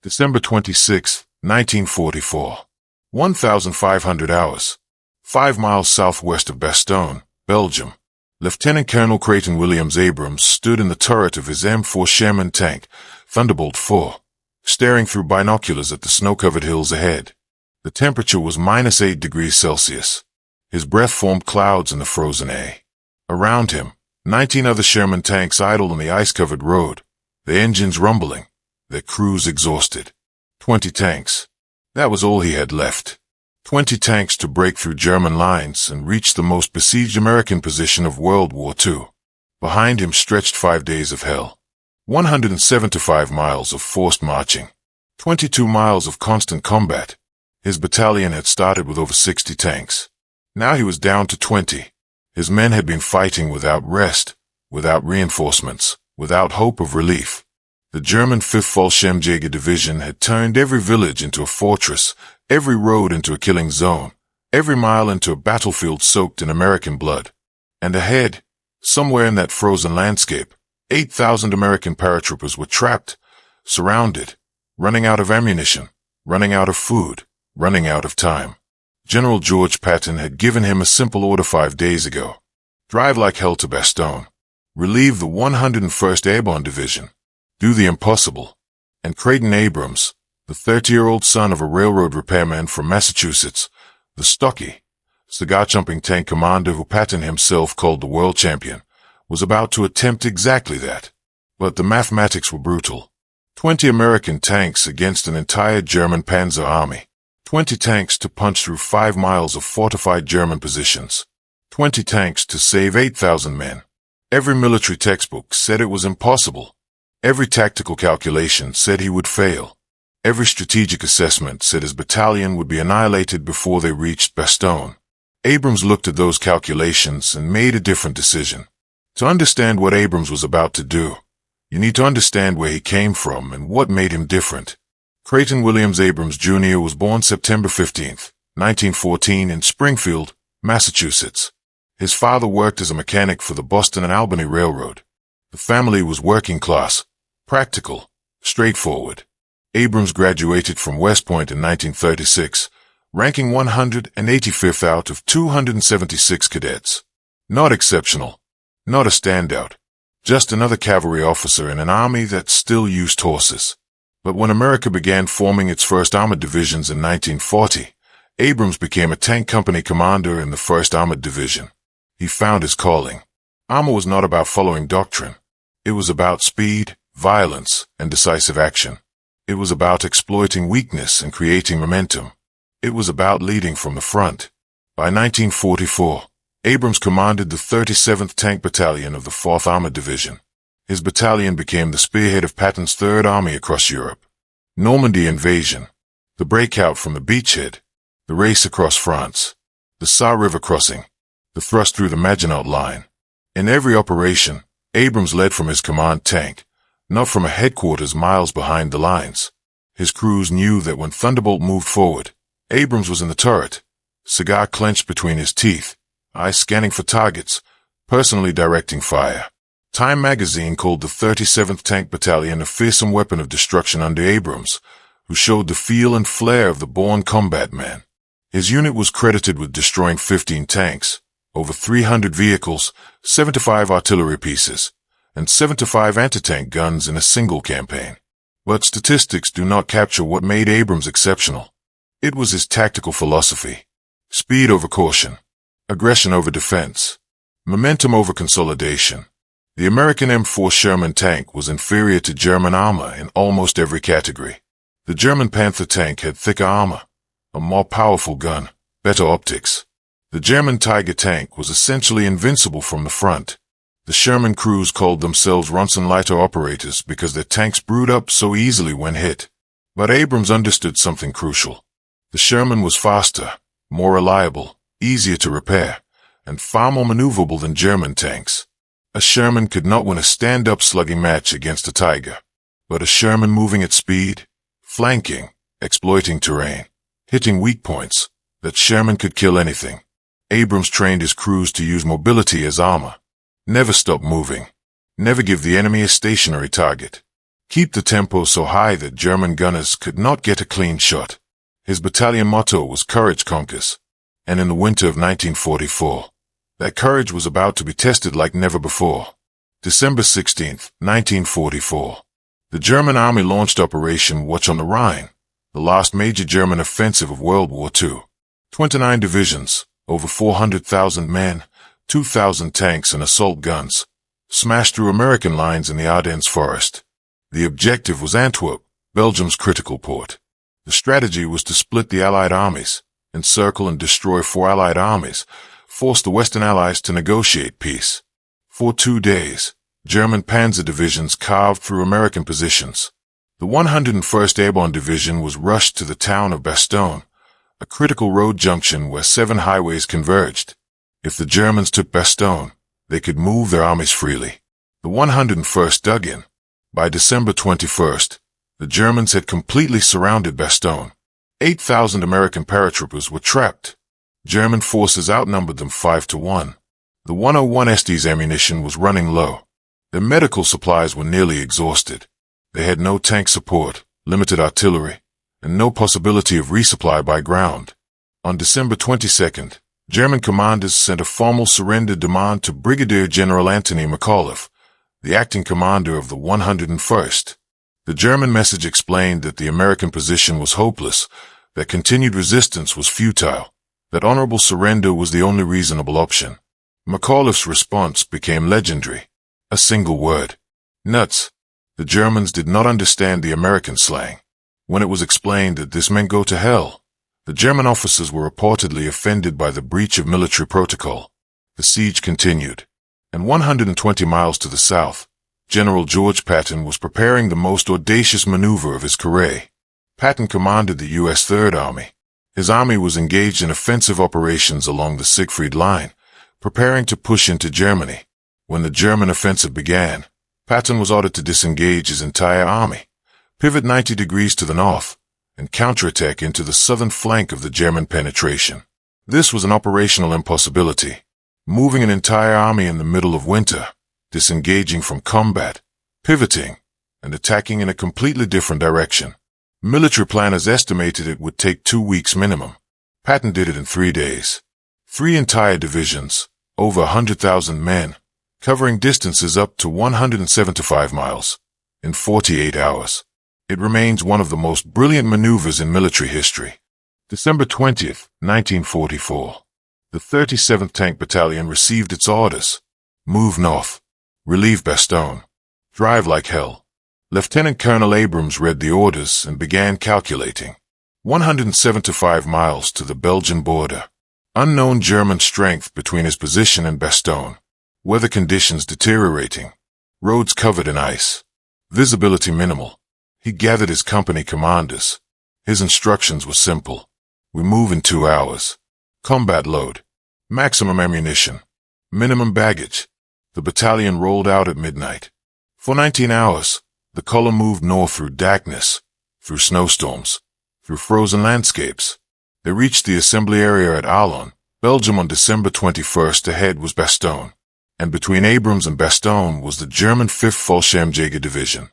December 26, 1944. 1,500 hours. 5 miles southwest of Bastogne, Belgium. Lieutenant Colonel Creighton Abrams stood in the turret of his M4 Sherman tank, Thunderbolt 4, staring through binoculars at the snow-covered hills ahead. The temperature was -8 degrees Celsius. His breath formed clouds in the frozen air. Around him, 19 other Sherman tanks idled on the ice-covered road, their engines rumbling, their crews exhausted. 20 tanks. That was all he had left. 20 tanks to break through German lines and reach the most besieged American position of World War II. Behind him stretched 5 days of hell. 175 miles of forced marching. 22 miles of constant combat. His battalion had started with over 60 tanks. Now he was down to 20. His men had been fighting without rest, without reinforcements, without hope of relief. The German 5th Fallschirmjäger Division had turned every village into a fortress, every road into a killing zone, every mile into a battlefield soaked in American blood. And ahead, somewhere in that frozen landscape, 8,000 American paratroopers were trapped, surrounded, running out of ammunition, running out of food, running out of time. General George Patton had given him a simple order 5 days ago. Drive like hell to Bastogne. Relieve the 101st Airborne Division. Do the impossible. And Creighton Abrams, the 30-year-old son of a railroad repairman from Massachusetts, the stocky, cigar-chumping tank commander who Patton himself called the world champion, was about to attempt exactly that. But the mathematics were brutal. 20 American tanks against an entire German Panzer Army. 20 tanks to punch through 5 miles of fortified German positions. 20 tanks to save 8,000 men. Every military textbook said it was impossible. Every tactical calculation said he would fail. Every strategic assessment said his battalion would be annihilated before they reached Bastogne. Abrams looked at those calculations and made a different decision. To understand what Abrams was about to do, you need to understand where he came from and what made him different. Creighton Abrams Jr. was born September 15, 1914 in Springfield, Massachusetts. His father worked as a mechanic for the Boston and Albany Railroad. The family was working class, practical, straightforward. Abrams graduated from West Point in 1936, ranking 185th out of 276 cadets. Not exceptional, not a standout, just another cavalry officer in an army that still used horses. But when America began forming its first armored divisions in 1940, Abrams became a tank company commander in the 1st Armored Division. He found his calling. Armor was not about following doctrine. It was about speed, violence, and decisive action. It was about exploiting weakness and creating momentum. It was about leading from the front. By 1944, Abrams commanded the 37th Tank Battalion of the 4th Armored Division. His battalion became the spearhead of Patton's Third Army across Europe. Normandy invasion, the breakout from the beachhead, the race across France, the Saar River crossing, the thrust through the Maginot Line. In every operation, Abrams led from his command tank, not from a headquarters miles behind the lines. His crews knew that when Thunderbolt moved forward, Abrams was in the turret, cigar clenched between his teeth, eyes scanning for targets, personally directing fire. Time magazine called the 37th Tank Battalion a fearsome weapon of destruction under Abrams, who showed the feel and flair of the born combat man. His unit was credited with destroying 15 tanks, over 300 vehicles, 75 artillery pieces, and 75 anti-tank guns in a single campaign. But statistics do not capture what made Abrams exceptional. It was his tactical philosophy. Speed over caution. Aggression over defense. Momentum over consolidation. The American M4 Sherman tank was inferior to German armor in almost every category. The German Panther tank had thicker armor, a more powerful gun, better optics. The German Tiger tank was essentially invincible from the front. The Sherman crews called themselves Ronson-Leiter operators because their tanks brewed up so easily when hit. But Abrams understood something crucial. The Sherman was faster, more reliable, easier to repair, and far more maneuverable than German tanks. A Sherman could not win a stand-up slugging match against a Tiger, but a Sherman moving at speed, flanking, exploiting terrain, hitting weak points, that Sherman could kill anything. Abrams trained his crews to use mobility as armor. Never stop moving. Never give the enemy a stationary target. Keep the tempo so high that German gunners could not get a clean shot. His battalion motto was "Courage Conquers," and in the winter of 1944, that courage was about to be tested like never before. December 16, 1944. The German Army launched Operation Watch on the Rhine, the last major German offensive of World War II. 29 divisions, over 400,000 men, 2,000 tanks and assault guns, smashed through American lines in the Ardennes forest. The objective was Antwerp, Belgium's critical port. The strategy was to split the Allied armies, encircle and destroy 4 Allied armies, force the Western Allies to negotiate peace. For 2 days, German panzer divisions carved through American positions. The 101st Airborne Division was rushed to the town of Bastogne, a critical road junction where 7 highways converged. If the Germans took Bastogne, they could move their armies freely. The 101st dug in. By December 21st, the Germans had completely surrounded Bastogne. 8,000 American paratroopers were trapped. German forces outnumbered them 5-1. The 101SD's ammunition was running low. Their medical supplies were nearly exhausted. They had no tank support, limited artillery, and no possibility of resupply by ground. On December 22nd, German commanders sent a formal surrender demand to Brigadier General Anthony McAuliffe, the acting commander of the 101st. The German message explained that the American position was hopeless, that continued resistance was futile, that honorable surrender was the only reasonable option. McAuliffe's response became legendary. A single word: nuts. The Germans did not understand the American slang. When it was explained that this meant go to hell, the German officers were reportedly offended by the breach of military protocol. The siege continued, and 120 miles to the south, General George Patton was preparing the most audacious maneuver of his career. Patton commanded the U.S. Third Army. His army was engaged in offensive operations along the Siegfried Line, preparing to push into Germany. When the German offensive began, Patton was ordered to disengage his entire army, pivot 90 degrees to the north, and counterattack into the southern flank of the German penetration. This was an operational impossibility. Moving an entire army in the middle of winter, disengaging from combat, pivoting, and attacking in a completely different direction. Military planners estimated it would take 2 weeks minimum. Patton did it in 3 days. 3 entire divisions, over 100,000 men, covering distances up to 175 miles, in 48 hours. It remains one of the most brilliant maneuvers in military history. December 20th, 1944. The 37th Tank Battalion received its orders. Move north. Relieve Bastogne. Drive like hell. Lieutenant Colonel Abrams read the orders and began calculating. 175 miles to the Belgian border. Unknown German strength between his position and Bastogne. Weather conditions deteriorating. Roads covered in ice. Visibility minimal. He gathered his company commanders. His instructions were simple. We move in 2 hours. Combat load. Maximum ammunition. Minimum baggage. The battalion rolled out at midnight. For 19 hours, the column moved north through darkness, through snowstorms, through frozen landscapes. They reached the assembly area at Ardennes, Belgium on December 21st. Ahead was Bastogne, and between Abrams and Bastogne was the German 5th Fallschirmjäger Division.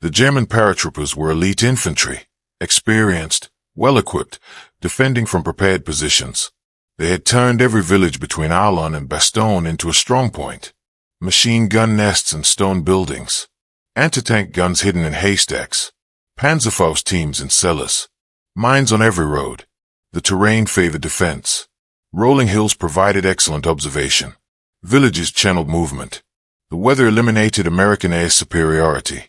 The German paratroopers were elite infantry, experienced, well-equipped, defending from prepared positions. They had turned every village between Ardennes and Bastogne into a strong point. Machine gun nests and stone buildings. Anti-tank guns hidden in haystacks. Panzerfaust teams in cellars. Mines on every road. The terrain favored defense. Rolling hills provided excellent observation. Villages channeled movement. The weather eliminated American air superiority,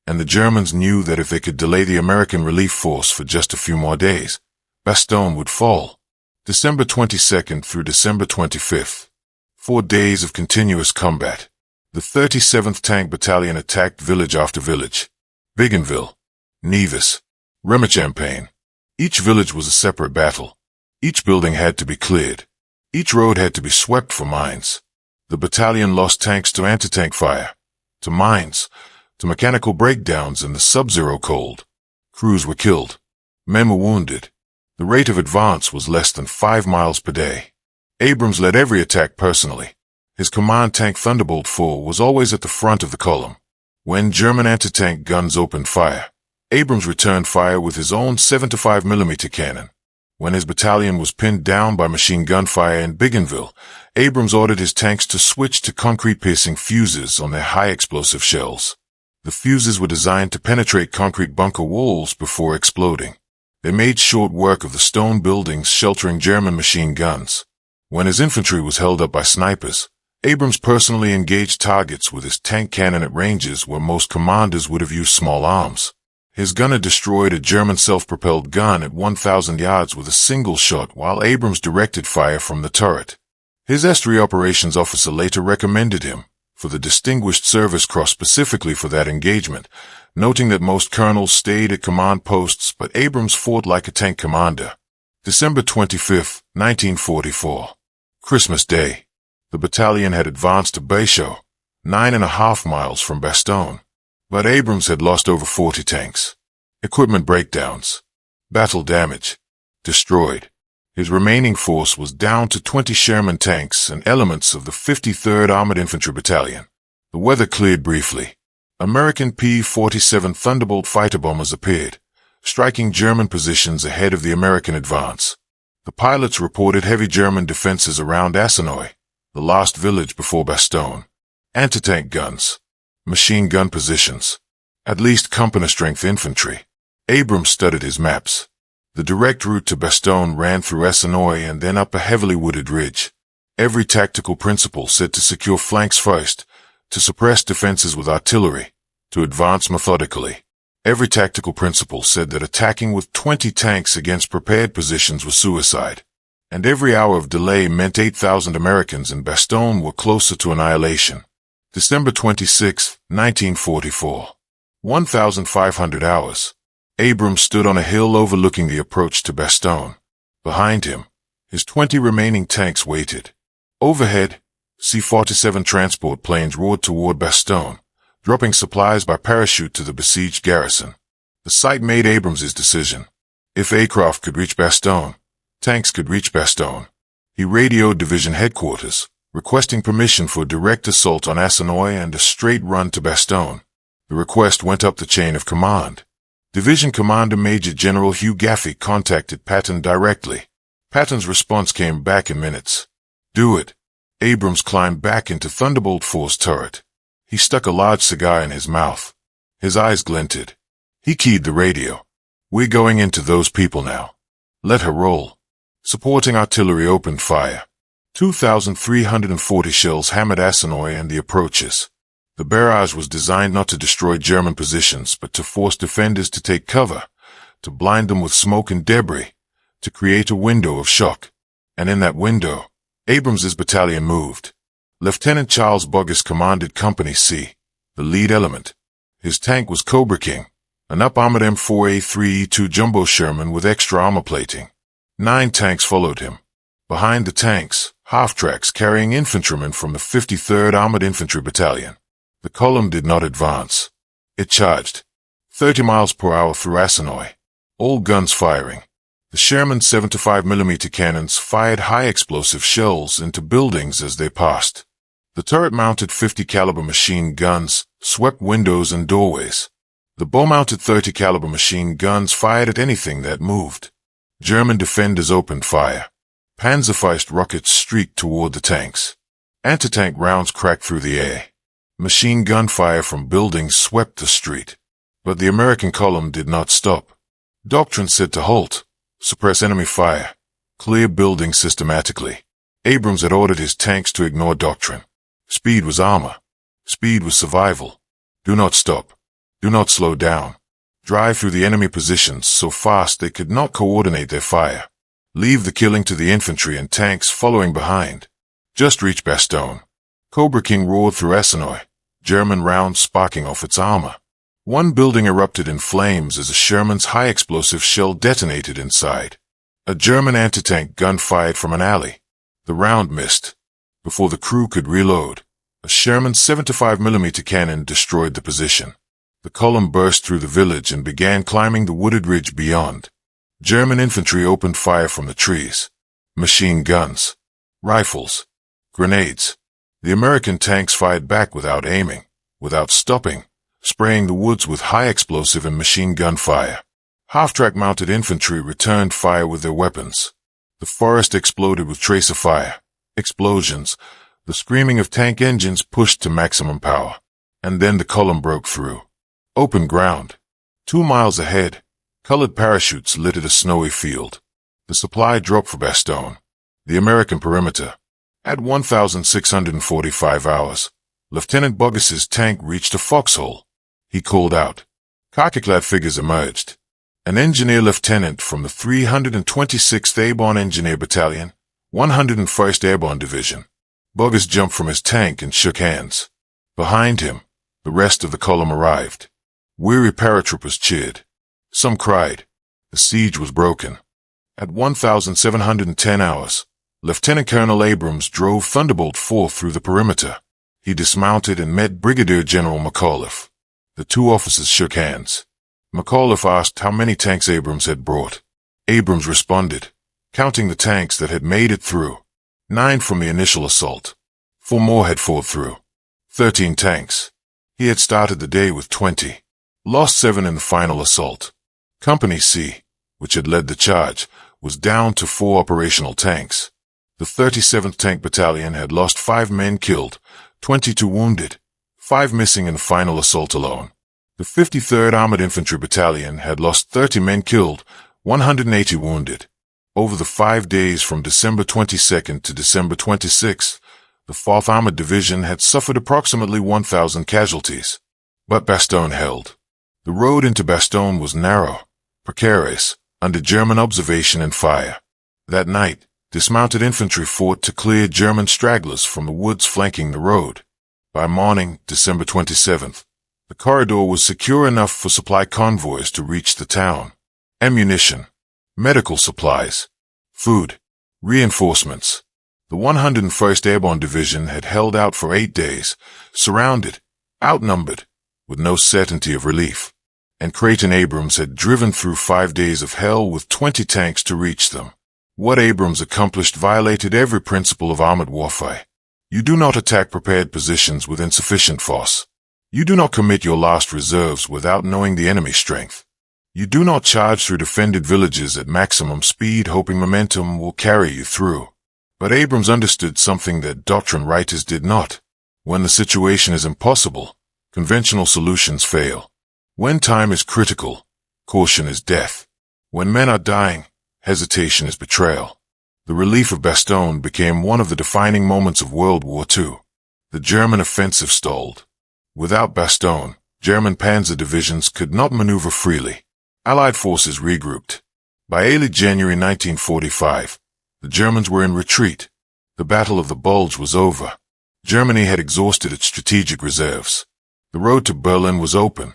and the Germans knew that if they could delay the American relief force for just a few more days, Bastogne would fall. December 22nd through December 25th. 4 days of continuous combat. The 37th Tank Battalion attacked village after village. Bigenville, Nevis, Remachampagne. Each village was a separate battle. Each building had to be cleared. Each road had to be swept for mines. The battalion lost tanks to anti-tank fire, to mines, to mechanical breakdowns in the sub-zero cold. Crews were killed. Men were wounded. The rate of advance was less than 5 miles per day. Abrams led every attack personally. His command tank Thunderbolt 4 was always at the front of the column. When German anti-tank guns opened fire, Abrams returned fire with his own 75mm cannon. When his battalion was pinned down by machine gun fire in Bougainville, Abrams ordered his tanks to switch to concrete-piercing fuses on their high-explosive shells. The fuses were designed to penetrate concrete bunker walls before exploding. They made short work of the stone buildings sheltering German machine guns. When his infantry was held up by snipers, Abrams personally engaged targets with his tank cannon at ranges where most commanders would have used small arms. His gunner destroyed a German self-propelled gun at 1,000 yards with a single shot while Abrams directed fire from the turret. His S3 operations officer later recommended him for the Distinguished Service Cross specifically for that engagement, noting that most colonels stayed at command posts but Abrams fought like a tank commander. December 25, 1944. Christmas Day. The battalion had advanced to Bastogne, 9.5 miles from Bastogne. But Abrams had lost over 40 tanks. Equipment breakdowns. Battle damage. Destroyed. His remaining force was down to 20 Sherman tanks and elements of the 53rd Armored Infantry Battalion. The weather cleared briefly. American P-47 Thunderbolt fighter bombers appeared, striking German positions ahead of the American advance. The pilots reported heavy German defenses around Audacious, the last village before Bastogne. Anti-tank guns. Machine gun positions. At least company-strength infantry. Abrams studied his maps. The direct route to Bastogne ran through Audacious and then up a heavily wooded ridge. Every tactical principle said to secure flanks first, to suppress defenses with artillery, to advance methodically. Every tactical principle said that attacking with 20 tanks against prepared positions was suicide. And every hour of delay meant 8,000 Americans in Bastogne were closer to annihilation. December 26, 1944. 1,500 hours. Abrams stood on a hill overlooking the approach to Bastogne. Behind him, his 20 remaining tanks waited. Overhead, C-47 transport planes roared toward Bastogne, dropping supplies by parachute to the besieged garrison. The sight made Abrams' decision. If aircraft could reach Bastogne, tanks could reach Bastogne. He radioed division headquarters, requesting permission for a direct assault on Audacious and a straight run to Bastogne. The request went up the chain of command. Division Commander Major General Hugh Gaffey contacted Patton directly. Patton's response came back in minutes. Do it. Abrams climbed back into Thunderbolt 4's turret. He stuck a large cigar in his mouth. His eyes glinted. He keyed the radio. We're going into those people now. Let her roll. Supporting artillery opened fire. 2,340 shells hammered Audacious and the approaches. The barrage was designed not to destroy German positions, but to force defenders to take cover, to blind them with smoke and debris, to create a window of shock. And in that window, Abrams' battalion moved. Lieutenant Charles Burgess commanded Company C, the lead element. His tank was Cobra King, an up-armored M4A3E2 jumbo Sherman with extra armor plating. 9 tanks followed him. Behind the tanks, half-tracks carrying infantrymen from the 53rd Armored Infantry Battalion. The column did not advance. It charged. 30 miles per hour through Audacious. All guns firing. The Sherman 75mm cannons fired high-explosive shells into buildings as they passed. The turret-mounted 50-caliber machine guns swept windows and doorways. The bow-mounted 30-caliber machine guns fired at anything that moved. German defenders opened fire. Panzerfaust rockets streaked toward the tanks. Anti-tank rounds cracked through the air. Machine gun fire from buildings swept the street. But the American column did not stop. Doctrine said to halt, suppress enemy fire, clear buildings systematically. Abrams had ordered his tanks to ignore doctrine. Speed was armor. Speed was survival. Do not stop. Do not slow down. Drive through the enemy positions so fast they could not coordinate their fire. Leave the killing to the infantry and tanks following behind. Just reach Bastogne. Cobra King roared through Audacious, German rounds sparking off its armor. One building erupted in flames as a Sherman's high-explosive shell detonated inside. A German anti-tank gun fired from an alley. The round missed. Before the crew could reload, a Sherman 75mm cannon destroyed the position. The column burst through the village and began climbing the wooded ridge beyond. German infantry opened fire from the trees. Machine guns. Rifles. Grenades. The American tanks fired back without aiming, without stopping, spraying the woods with high explosive and machine gun fire. Half-track mounted infantry returned fire with their weapons. The forest exploded with tracer fire, explosions, the screaming of tank engines pushed to maximum power. And then the column broke through. Open ground. 2 miles ahead, colored parachutes littered a snowy field. The supply dropped for Bastogne, the American perimeter. At 1,645 hours, Lieutenant Burgess's tank reached a foxhole. He called out. Khaki-clad figures emerged. An engineer lieutenant from the 326th Airborne Engineer Battalion, 101st Airborne Division. Burgess jumped from his tank and shook hands. Behind him, the rest of the column arrived. Weary paratroopers cheered. Some cried. The siege was broken. At 1,710 hours, Lieutenant Colonel Abrams drove Thunderbolt 4 through the perimeter. He dismounted and met Brigadier General McAuliffe. The two officers shook hands. McAuliffe asked how many tanks Abrams had brought. Abrams responded, counting the tanks that had made it through. 9 from the initial assault. 4 more had fought through. 13 tanks. He had started the day with 20. Lost 7 in the final assault. Company C, which had led the charge, was down to 4 operational tanks. The 37th Tank Battalion had lost 5 men killed, 22 wounded, 5 missing in the final assault alone. The 53rd Armored Infantry Battalion had lost 30 men killed, 180 wounded. Over the 5 days from December 22nd to December 26th, the 4th Armored Division had suffered approximately 1,000 casualties. But Bastogne held. The road into Bastogne was narrow, precarious, under German observation and fire. That night, dismounted infantry fought to clear German stragglers from the woods flanking the road. By morning, December 27th, the corridor was secure enough for supply convoys to reach the town. Ammunition, medical supplies, food, reinforcements. The 101st Airborne Division had held out for 8 days, surrounded, outnumbered, with no certainty of relief. And Creighton Abrams had driven through 5 days of hell with 20 tanks to reach them. What Abrams accomplished violated every principle of armored warfare. You do not attack prepared positions with insufficient force. You do not commit your last reserves without knowing the enemy's strength. You do not charge through defended villages at maximum speed hoping momentum will carry you through. But Abrams understood something that doctrine writers did not. When the situation is impossible, conventional solutions fail. When time is critical, caution is death. When men are dying, hesitation is betrayal. The relief of Bastogne became one of the defining moments of World War II. The German offensive stalled. Without Bastogne, German panzer divisions could not maneuver freely. Allied forces regrouped. By early January 1945, the Germans were in retreat. The Battle of the Bulge was over. Germany had exhausted its strategic reserves. The road to Berlin was open,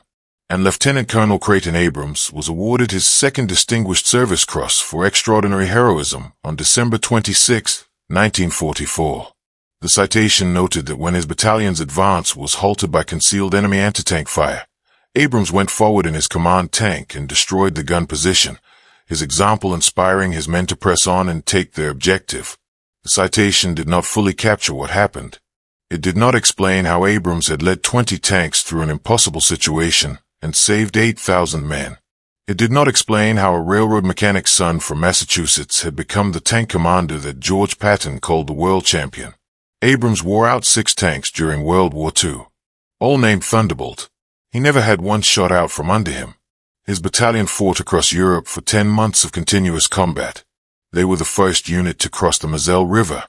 and Lieutenant Colonel Creighton Abrams was awarded his second Distinguished Service Cross for extraordinary heroism on December 26, 1944. The citation noted that when his battalion's advance was halted by concealed enemy anti-tank fire, Abrams went forward in his command tank and destroyed the gun position, his example inspiring his men to press on and take their objective. The citation did not fully capture what happened. It did not explain how Abrams had led 20 tanks through an impossible situation and saved 8,000 men. It did not explain how a railroad mechanic's son from Massachusetts had become the tank commander that George Patton called the world champion. Abrams wore out 6 tanks during World War II, all named Thunderbolt. He never had one shot out from under him. His battalion fought across Europe for 10 months of continuous combat. They were the first unit to cross the Moselle River,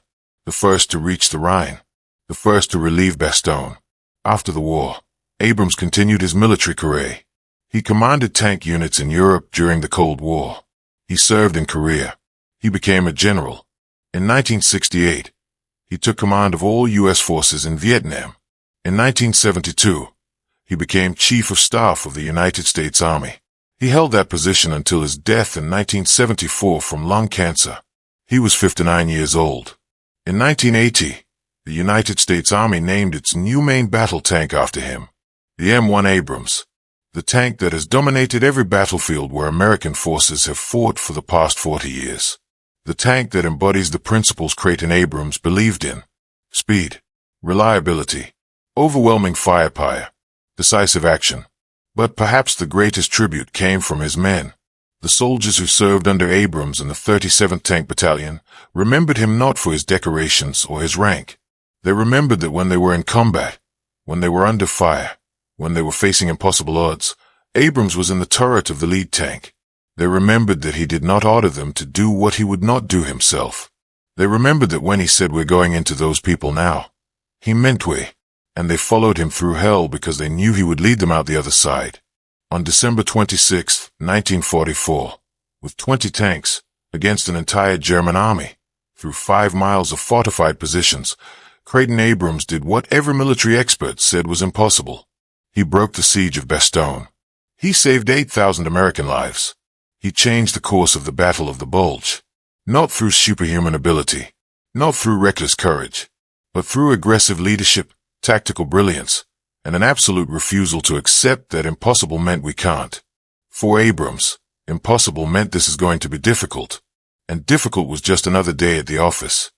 the first to reach the Rhine, the first to relieve Bastogne. After the war, Abrams continued his military career. He commanded tank units in Europe during the Cold War. He served in Korea. He became a general. In 1968, he took command of all U.S. forces in Vietnam. In 1972, he became Chief of Staff of the United States Army. He held that position until his death in 1974 from lung cancer. He was 59 years old. In 1980, the United States Army named its new main battle tank after him, the M1 Abrams, the tank that has dominated every battlefield where American forces have fought for the past 40 years. The tank that embodies the principles Creighton Abrams believed in: speed, reliability, overwhelming firepower, decisive action. But perhaps the greatest tribute came from his men. The soldiers who served under Abrams in the 37th Tank Battalion remembered him not for his decorations or his rank. They remembered that when they were in combat, when they were under fire, when they were facing impossible odds, Abrams was in the turret of the lead tank. They remembered that he did not order them to do what he would not do himself. They remembered that when he said we're going into those people now, he meant we, and they followed him through hell because they knew he would lead them out the other side. On December 26, 1944, with 20 tanks against an entire German army, through 5 miles of fortified positions, Creighton Abrams did what every military expert said was impossible. He broke the siege of Bastogne. He saved 8,000 American lives. He changed the course of the Battle of the Bulge, not through superhuman ability, not through reckless courage, but through aggressive leadership, tactical brilliance, and an absolute refusal to accept that impossible meant we can't. For Abrams, impossible meant this is going to be difficult, and difficult was just another day at the office.